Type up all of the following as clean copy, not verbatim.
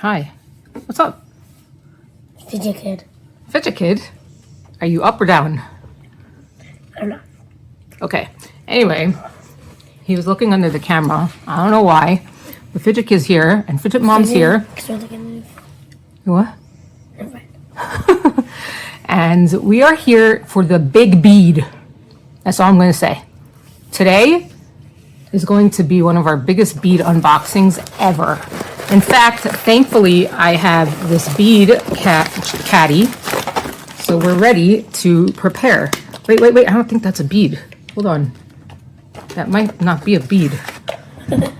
Hi. What's up? Fidget Kid. Fidget Kid? Are you up or down? I don't know. Okay. Anyway, he was looking under the camera. I don't know why. But Fidget Kid's here, and Fidget Mom's here. What? Never mind. And we are here for the big bead. That's all I'm going to say. Today is going to be one of our biggest bead unboxings ever. In fact, thankfully, I have this bead caddy. So we're ready to prepare. Wait. I don't think that's a bead. Hold on. That might not be a bead. No,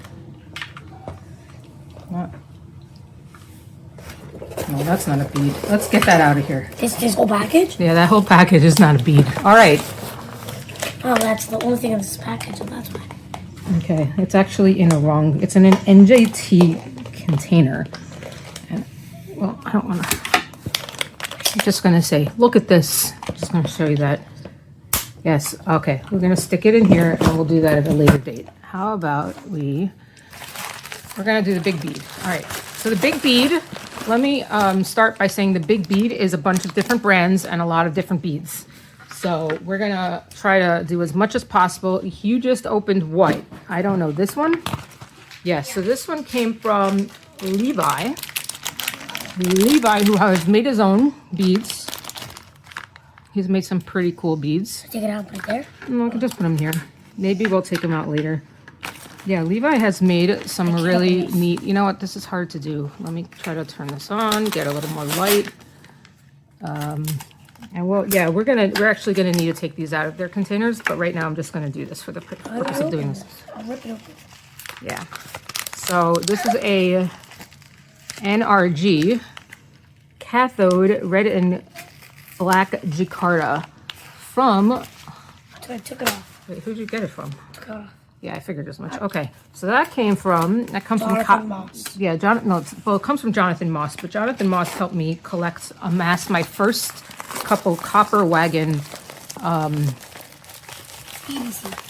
that's not a bead. Let's get that out of here. This whole package? Yeah, that whole package is not a bead. All right. Oh, that's the only thing in this package, so that's why. Okay, it's actually in a wrong, it's in an NJT container. And, well, I don't want to, I'm just going to say, look at this. I'm just going to show you that. Yes, okay, we're going to stick it in here and we'll do that at a later date. How about we're going to do the big bead. All right, so the big bead, let me start by saying the big bead is a bunch of different brands and a lot of different beads. So we're going to try to do as much as possible. You just opened what? I don't know, this one? Yes, so this one came from Levi. Levi, who has made his own beads. He's made some pretty cool beads. Take it out and put it there? No, I can just put them here. Maybe we'll take them out later. Yeah, Levi has made some really neat, you know what, this is hard to do. Let me try to turn this on, get a little more light. And well, yeah, we're actually gonna need to take these out of their containers, but right now I'm just gonna do this for the purpose of doing this. I'll rip it open. Yeah. So this is a NRG cathode red and black jacquard from. I took it off. Wait, who'd you get it from? Took it off. Yeah, I figured as much. Okay, so that comes from Jonathan Moss. Yeah, it comes from Jonathan Moss, but Jonathan Moss helped me amass my first couple copper wagon.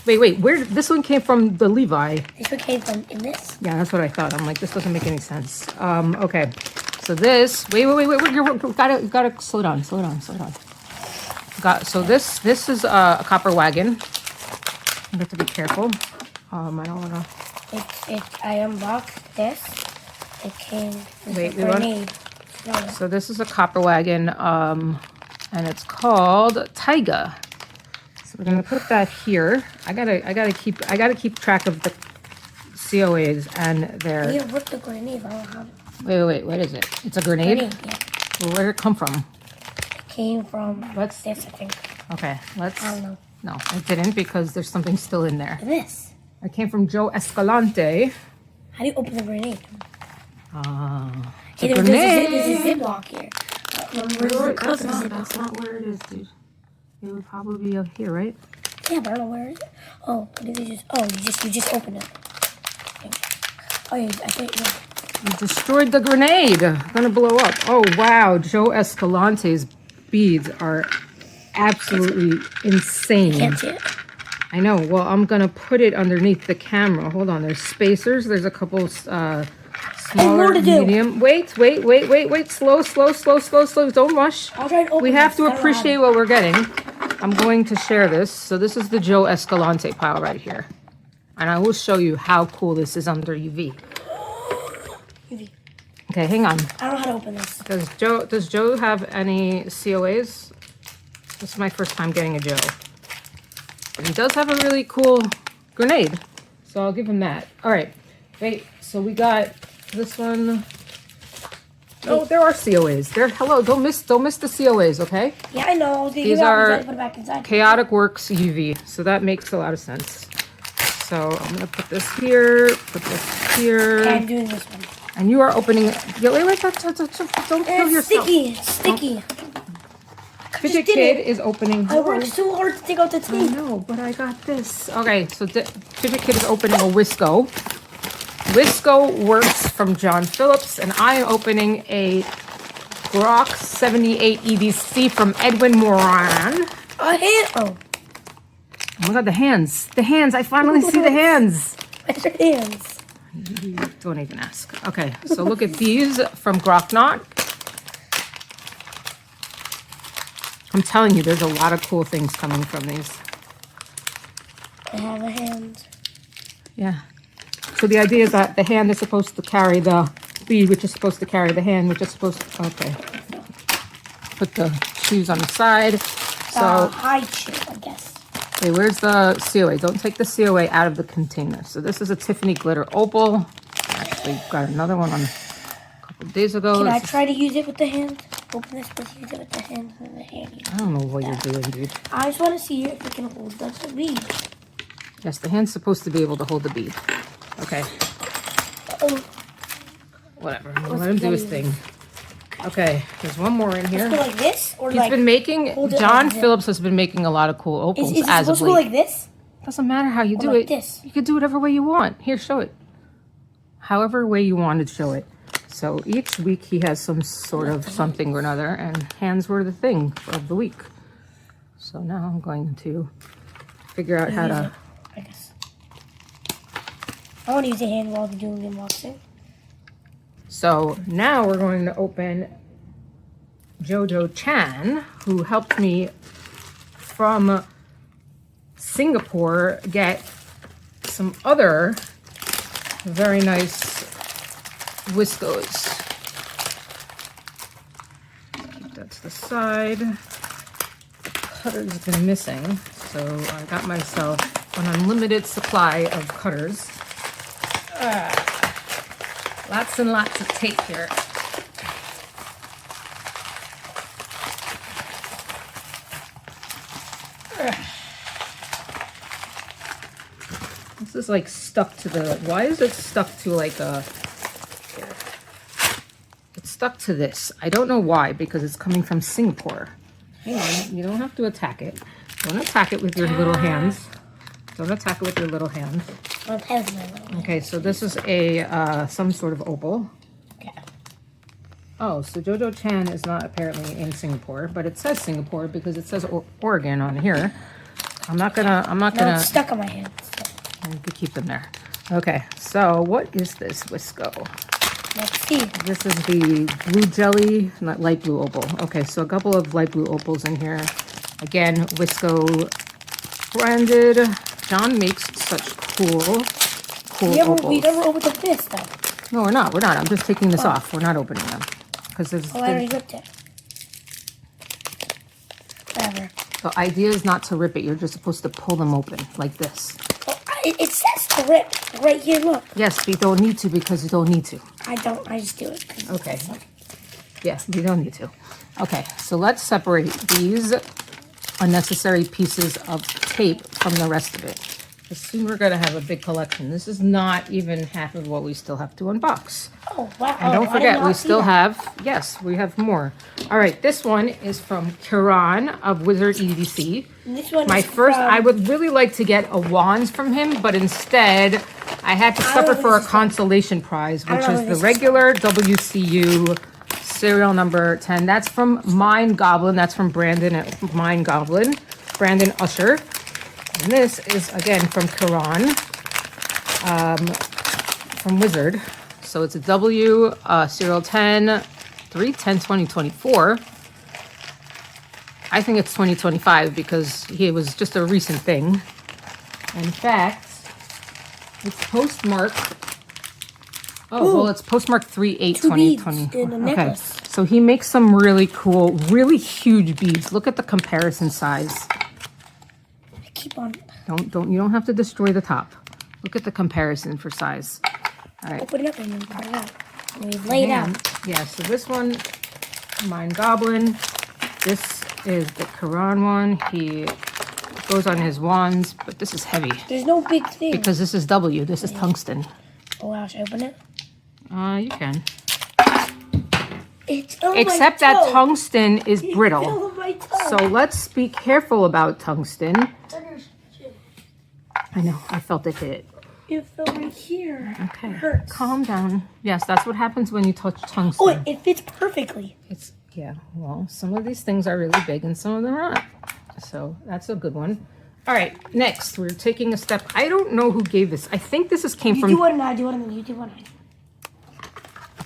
Wait, where this one came from? The Levi. This one came from in this? Yeah, that's what I thought. I'm like, this doesn't make any sense. Okay, so this. Wait. You gotta slow down. So this is a copper wagon. You have to be careful. I don't wanna. I unboxed this. It came with a grenade. So this is a copper wagon, and it's called Taiga. So we're gonna put that here. I gotta keep track of the COAs and their. You ripped the grenade. I don't have it. Wait. What is it? It's a grenade. Yeah. Well, where did it come from? It came from this, I think. Okay, let's. I don't know. No, it didn't because there's something still in there. This. It came from Joe Escalante. How do you open the grenade? Hey, grenade. There's a Ziploc here. That's not where it is, dude. It would probably be up here, right? Yeah, but I don't know where it is. Oh, what did they just? Oh, you just opened it. Oh, yeah, I think. Yeah. You destroyed the grenade. Gonna blow up. Oh wow, Joe Escalante's beads are absolutely insane. I can't see it. I know. Well, I'm gonna put it underneath the camera. Hold on. There's spacers. There's a couple smaller, medium. Wait. Slow. Don't rush. I'll try to open We have to appreciate what we're getting. I'm going to share this. So this is the Joe Escalante pile right here, and I will show you how cool this is under UV. Okay, hang on. I don't know how to open this. Does Joe have any COAs? This is my first time getting a Joe. But he does have a really cool grenade. So I'll give him that. All right. Wait, so we got this one. Oh, there are COAs. Don't miss the COAs, okay? Yeah, I know. These are put it back inside. COWORX UV. So that makes a lot of sense. So I'm going to put this here, put this here. Okay, I'm doing this one. And you are opening it. Yeah, wait, don't kill yourself. It's sticky. Fidget Kid is opening. I worked so hard to take out the tape. I know, but I got this. Okay, so Fidget Kid is opening a WiscoWorx from John Phillips, and I am opening a Grok 78 EDC from Edwin Moran. A hand. Oh my god, the hands. I finally see the hands. Where's your hands? Don't even ask. Okay, so look at these from Grocknot. I'm telling you, there's a lot of cool things coming from these. I have a hand. Yeah. So the idea is that the hand is supposed to carry the bead, which is supposed to carry the hand, which is supposed to... Okay. Put the shoes on the side. So... high shoe, I guess. Okay, where's the COA? Don't take the COA out of the container. So this is a Tiffany glitter opal. Actually got another one on a couple days ago. Can I try to use it with the hand? Open this, but use it with the hand and the hand. I don't know what you're doing, dude. I just want to see if it can hold the bead. Yes, the hand's supposed to be able to hold the bead. Okay. Whatever. Let him do his thing. Okay, there's one more in here. Let's go like this, or He's like been making, John Phillips has been making a lot of cool opals Is it as of supposed to go late. like this? Doesn't matter how you do like it. this? You could do whatever way you want. Here, show it. However way you want to show it. So each week he has some sort of something or another, and hands were the thing of the week. So now I'm going to figure out how to... I guess. I want to use a hand while I'm doing the unboxing. So now we're going to open Jojo Chan, who helped me from Singapore get some other very nice Wiscos. Keep that to the side. Cutters have been missing, so I got myself an unlimited supply of cutters. Lots and lots of tape here. This is like stuck to the, why is it stuck to like a, it's stuck to this. I don't know why, because it's coming from Singapore. Hang on, you don't have to attack it. Don't attack it with your little hands. Don't attack it with your little hands. Okay, so this is a, some sort of opal. Okay. Oh, so Jojo Chan is not apparently in Singapore, but it says Singapore because it says Oregon on here. I'm not gonna. No, it's stuck on my hand. You could keep them there. Okay, so what is this Wisco? Let's see. This is the blue jelly, not light blue opal. Okay, so a couple of light blue opals in here. Again, Wisco branded. John makes such cool opals. We never opened up this though. No, we're not. We're not. I'm just taking this off. We're not opening them because there's. Oh, I already ripped it. Whatever. The idea is not to rip it. You're just supposed to pull them open like this. Oh, it says to rip right here. Look. Yes, but you don't need to because you don't need to. I don't. I just do it. Okay. Yeah, you don't need to. Okay, so let's separate these unnecessary pieces of tape from the rest of it. Because soon we're going to have a big collection. This is not even half of what we still have to unbox. Oh, wow. And don't forget, we still have, yes, we have more. All right, this one is from Kiran of Wizard EDC. This one My first, I would really like to get a wands from him, but instead I had to suffer for a consolation prize, which is the regular WCU serial number 10. That's from Mind Goblin. That's from Brandon at Mind Goblin, Brandon Usher. And this is, again, from Kiran, from Wizard. So it's a W, serial 10, 3/10/2024. I think it's 2025 because it was just a recent thing. In fact, it's postmarked. Oh, well, it's postmarked 3/8/2024. Okay, so he makes some really cool, really huge beads. Look at the comparison size. Keep on. You don't have to destroy the top. Look at the comparison for size. All right. Open it up and then put it out. And we lay it out. Yeah, so this one, Mind Goblin. This is the Quran one. He goes on his wands, but this is heavy. There's no big thing. Because this is W. This is tungsten. Oh, wow. Should I open it? You can. It's on Except my toe. that tungsten is brittle. It's on my toe. So let's be careful about tungsten. I know, I felt it hit. It fell right here. Okay, It hurts. calm down. Yes, that's what happens when you touch tungsten. Oh, it fits perfectly. It's, yeah, well, some of these things are really big and some of them are not. So that's a good one. All right, next, we're taking a step. I don't know who gave this. I think this came from... You do one and I do one and then you do one.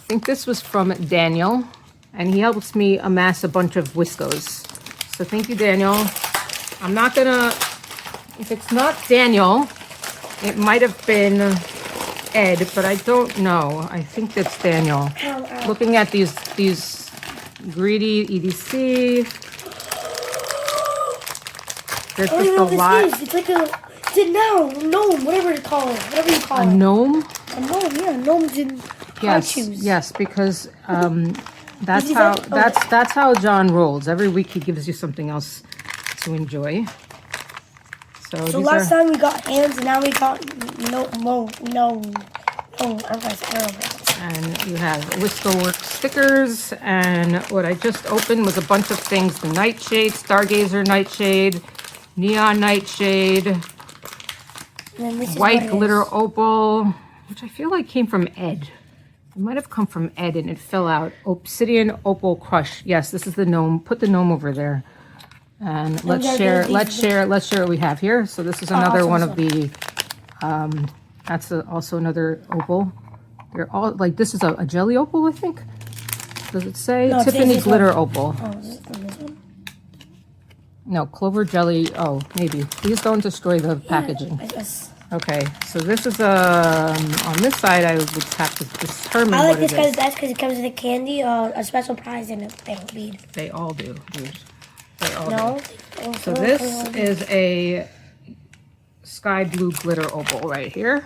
think this was from Daniel, and he helps me amass a bunch of Wiscos. So thank you, Daniel. I'm not gonna, if it's not Daniel, it might have been Ed, but I don't know. I think that's Daniel. Looking at these greedy EDC. There's just a lot. It's like it's a gnome, whatever you call it. Whatever you call it. A gnome? A gnome, yeah. Gnomes in high shoes. Yes, because that's how John rolls. Every week he gives you something else to enjoy. So last time we got hands, and now we got no. I'm terrible. And you have WiscoWorx stickers, and what I just opened was a bunch of things: the Nightshade, Stargazer Nightshade, Neon Nightshade, White Glitter Opal, which I feel like came from Ed. It might have come from Ed and it fell out. Obsidian Opal Crush. Yes, this is the gnome. Put the gnome over there. And let's share what we have here. So this is another one of the, that's also another opal. They're all, like, this is a jelly opal, I think. Does it say? No, Tiffany Glitter Opal. Oh, is it from this one? No, Clover Jelly. Oh, maybe. Please don't destroy the packaging. Okay, so this is, on this side, I would have to determine I like what this it kind is. of best because it comes with a candy, a special prize, and a bead. They all do, dude. They all No? do. So this is a sky blue glitter opal right here.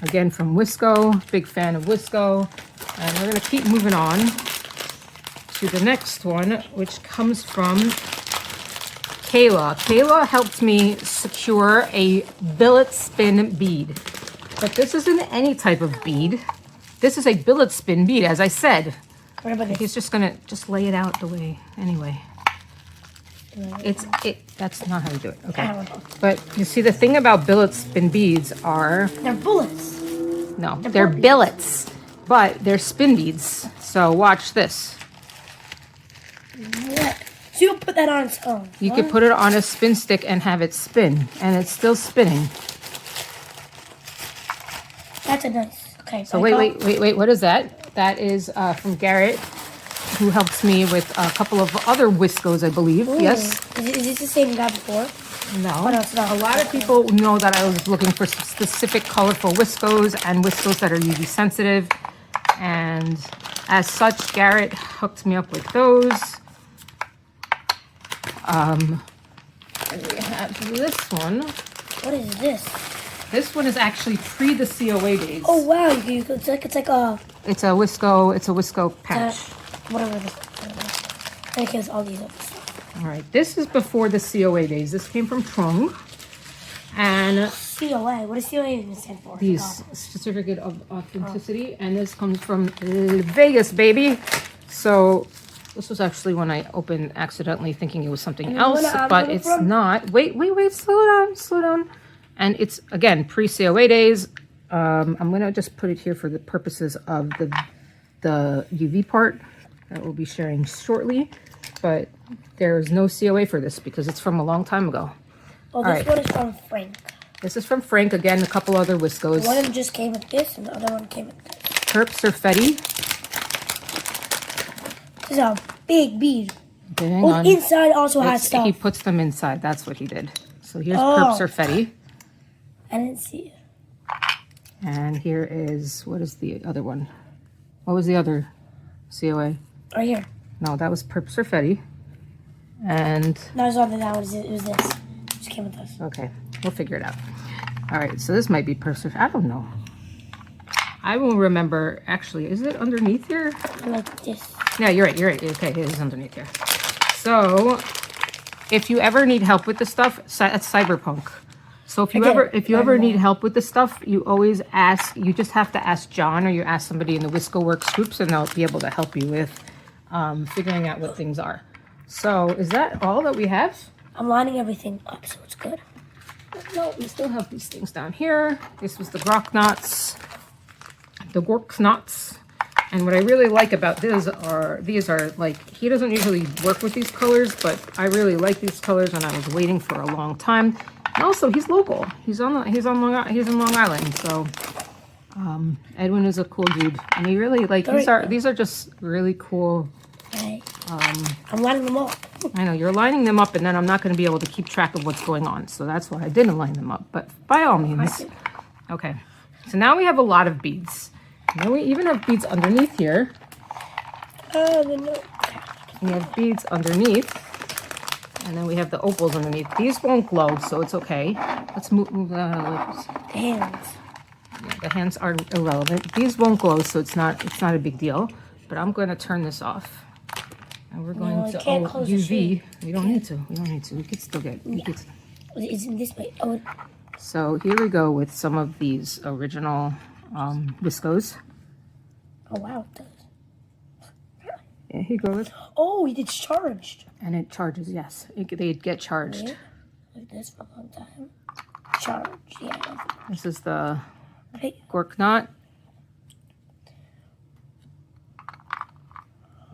Again from Wisco. Big fan of Wisco. And we're going to keep moving on to the next one, which comes from Kayla. Kayla helped me secure a billet spin bead. But this isn't any type of bead. This is a billet spin bead, as I said. What about this? He's just going to just lay it out the way anyway. That's not how you do it. Okay. But you see, the thing about billet spin beads are... They're bullets. No, they're billets, but they're spin beads. So watch this. What? So you put that on its own? You could put it on a spin stick and have it spin, and it's still spinning. That's a nice... Okay. So wait. What is that? That is from Garrett, who helps me with a couple of other Wiscos, I believe. Ooh. Yes. Is this the same guy before? No. Oh, no, it's not. A lot of people know that I was looking for specific colorful Wiscos and Wiscos that are UV sensitive. And as such, Garrett hooked me up with those. And we have this one. What is this? This one is actually pre the COA days. Oh wow! It's like a. It's a Wisco patch. Whatever this. I guess all these up. All right, this is before the COA days. This came from Trung. And COA. What does COA even stand for? these certificate of authenticity, and this comes from Vegas, baby. So this was actually when I opened accidentally, thinking it was something else, but it's not. Wait, slow down. And it's again pre-COA days. I'm gonna just put it here for the purposes of the UV part that we'll be sharing shortly. But there's no COA for this because it's from a long time ago. Oh, this one is from Frank. This is from Frank. Again, a couple other Wiscos. One of them just came with this, and the other one came with this. Purp Surfetti. This is a big bead. Okay, hang on. Inside also has stuff. He puts them inside. That's what he did. So here's Purp Surfetti. I didn't see it. And here is, what is the other one? What was the other COA? Right here. No, that was Purp Surfetti. And... No, it was this. It just came with this. Okay, we'll figure it out. All right, so this might be Purp Surfetti. I don't know. I will remember, actually, is it underneath here? Like this. Yeah, you're right. Okay, it is underneath here. So, if you ever need help with this stuff, that's Cyberpunk. So if you ever need help with this stuff, you always ask, you just have to ask John, or you ask somebody in the WiscoWorx groups, and they'll be able to help you with figuring out what things are. So is that all that we have? I'm lining everything up, so it's good. No, we still have these things down here. This was the Grok knots, the Gork knots. And what I really like about these are like, he doesn't usually work with these colors, but I really like these colors, and I was waiting for a long time. And also, he's local. He's in Long Island, so Edwin is a cool dude, and he really like these are just really cool. Right. I'm lining them up. I know you're lining them up, and then I'm not going to be able to keep track of what's going on, so that's why I didn't line them up. But by all means, okay. So now we have a lot of beads. Now we even have beads underneath here. We have beads underneath, and then we have the opals underneath. These won't glow, so it's okay. Let's move the hands. Yeah, the hands are irrelevant. These won't glow, so it's not a big deal. But I'm going to turn this off, and we're going to UV. We don't need to. We don't need to. We could still get. It's in this way. Oh. So here we go with some of these original Wiscos. Oh wow, it does. Yeah, here goes. Oh, it's charged. And it charges, yes. They get charged. Yeah. Like this for a long time. Charged, yeah. This is the cork knot.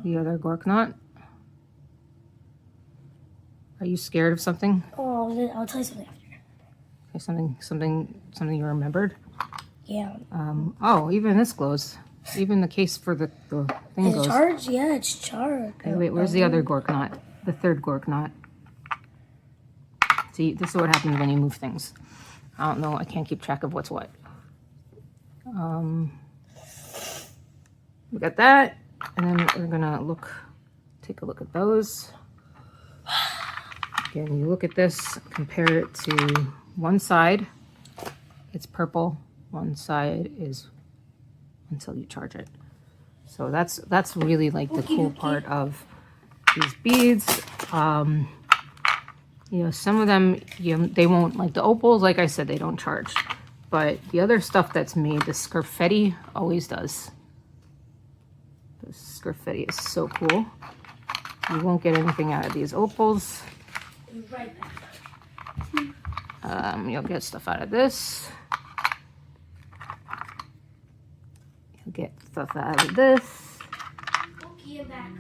The other cork knot. Are you scared of something? Oh, I'll tell you something after. Okay, something you remembered? Yeah. Oh, even this glows. Even the case for the thing It's goes. charged? Yeah, it's charged. Okay, wait, where's the other cork knot? The third cork knot. See, this is what happens when you move things. I don't know, I can't keep track of what's what. We got that, and then we're gonna take a look at those. Again, you look at this, compare it to one side, it's purple, one side is until you charge it. So that's really like the cool part of these beads. You know, some of them, they won't, like the opals, like I said, they don't charge. But the other stuff that's made, the Surfetti always does. The Surfetti is so cool. You won't get anything out of these opals. Right back. You'll get stuff out of this. You'll get stuff out of this. Okay, I'm back.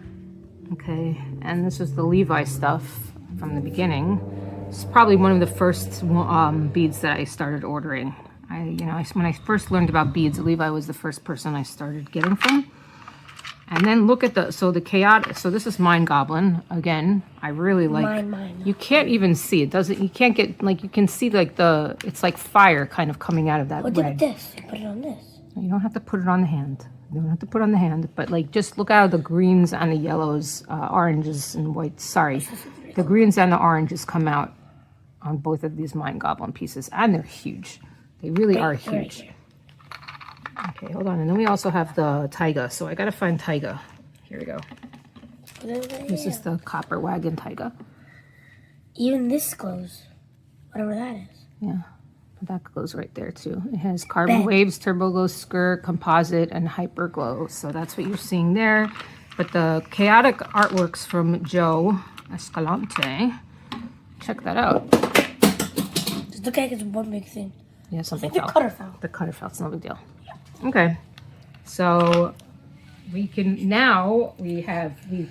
Okay, and this is the Levi stuff from the beginning. It's probably one of the first beads that I started ordering. When I first learned about beads, Levi was the first person I started getting from. And then look at the chaotic. So this is Mind Goblin again. I really like. Mine. You can't even see it. Doesn't you can't get like you can see like it's like fire kind of coming out of that What red. did this? You put it on this. You don't have to put it on the hand. You don't have to put it on the hand, but like just look out the greens and the yellows, oranges and whites. Sorry, the greens and the oranges come out on both of these Mind Goblin pieces, and they're huge. They really are huge. Okay, hold on. And then we also have the Taiga. So I gotta find Taiga. Here we go. This is the copper wagon Taiga. Even this glows. Whatever that is. Yeah. That glows right there too. It has carbon waves, turbo glow, skirt, composite, and hyper glow. So that's what you're seeing there. But the chaotic artworks from Joe Escalante. Check that out. Just look like it's one big thing. Yeah, something fell. The cutter fell. The cutter fell. It's no big deal. Okay. So we can now we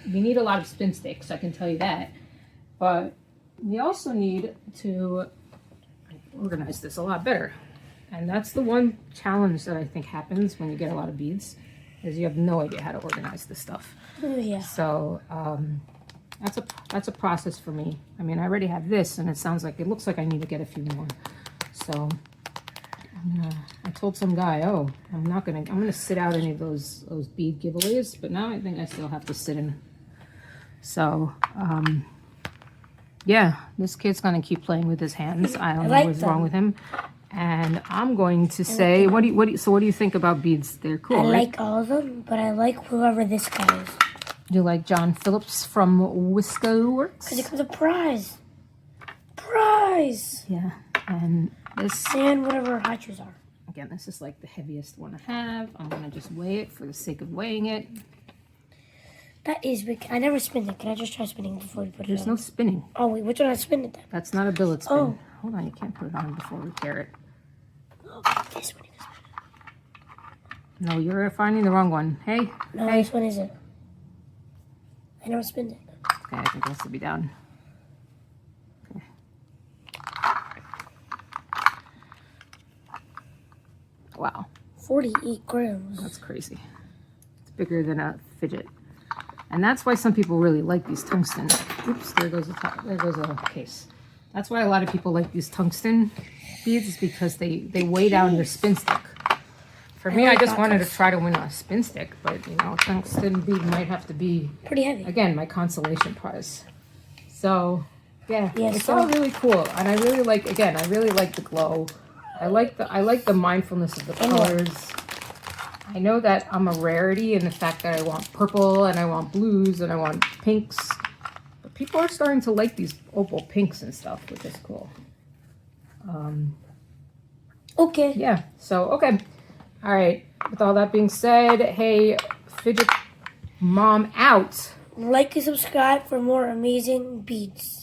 need a lot of spin sticks, I can tell you that. But we also need to organize this a lot better. And that's the one challenge that I think happens when you get a lot of beads, is you have no idea how to organize this stuff. Oh, yeah. So that's a process for me. I mean, I already have this, and it looks like I need to get a few more. So I told some guy, I'm gonna sit out any of those bead giveaways, but now I think I still have to sit in. So yeah, this kid's gonna keep playing with his hands. I don't know what's wrong with him. And I'm going to say, what do you think about beads? They're cool, I right? like all of them, but I like whoever this guy is. Do you like John Phillips from WiscoWorx? Because it comes a prize. Prize! Yeah, and this... And whatever hatches are. Again, this is like the heaviest one I have. I'm going to just weigh it for the sake of weighing it. That is big. I never spin it. Can I just try spinning before you put it on? There's no spinning. Oh, wait. Which one I spin it then? That's not a billet spin. Oh. Hold on, you can't put it on before we tear it. This one is. No, you're finding the wrong one. Hey. No, hey. this one isn't. I never spin it. Okay, I think it has to be down. Okay. Wow. 48 grams. That's crazy. It's bigger than a fidget. And that's why some people really like these tungsten. Oops, there goes a top. There goes a case. That's why a lot of people like these tungsten beads, is because they weigh down your spin stick. For me, I just wanted to try to win a spin stick, but you know, tungsten bead might have to be Pretty heavy. again my consolation prize. So yeah, it's so- all really cool, and I really like I really like the glow. I like the mindfulness of the colors. I know that I'm a rarity in the fact that I want purple and I want blues and I want pinks. But people are starting to like these opal pinks and stuff, which is cool. Okay. Yeah, so, okay. All right. With all that being said, hey, Fidget Mom out. Like and subscribe for more amazing beads.